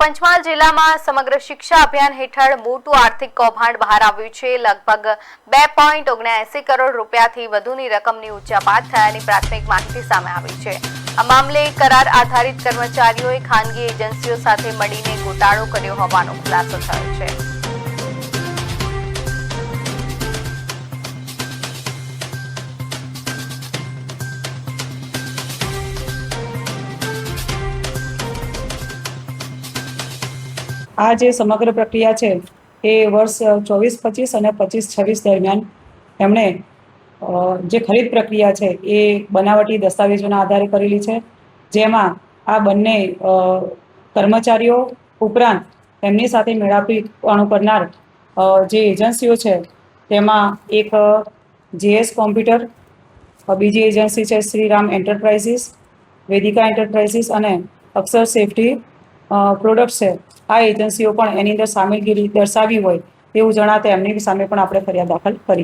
પંચમહાલ જિલ્લામાં સમગ્ર શિક્ષા અભિયાન હેઠળ મોટું આર્થિક કૌભાંડ બહાર આવ્યું છે। લગભગ 2.79 કરોડ રૂપિયાથી વધુની રકમની ઉચ્ચાપાત થયાની પ્રાથમિક માહિતી સામે આવી છે। આ મામલે કરાર આધારિત કર્મચારીઓએ ખાનગી એજન્સીઓ સાથે મળીને ગોટાળો કર્યો હોવાનો ખુલાસો થયો છે। આ જે સમગ્ર પ્રક્રિયા છે એ વર્ષ 24-25 અને 25-26 દરમિયાન એમણે જે ખરીદ પ્રક્રિયા છે એ બનાવટી દસ્તાવેજોના આધારે કરેલી છે, જેમાં આ બંને કર્મચારીઓ ઉપરાંત એમની સાથે મેળાપીપણું કરનાર જે એજન્સીઓ છે તેમાં એક JS કોમ્પ્યુટર, બીજી એજન્સી છે શ્રીરામ એન્ટરપ્રાઇઝીસ, વેદિકા એન્ટરપ્રાઇઝીસ અને અક્ષર સેફ્ટી પ્રોડક્ટ્સ છે। આ એજન્સીઓ પણ એની અંદર સામેલગીરી દર્શાવી હોય તેવું જણાતા એમની સામે પણ આપણે ફરિયાદ દાખલ કરી।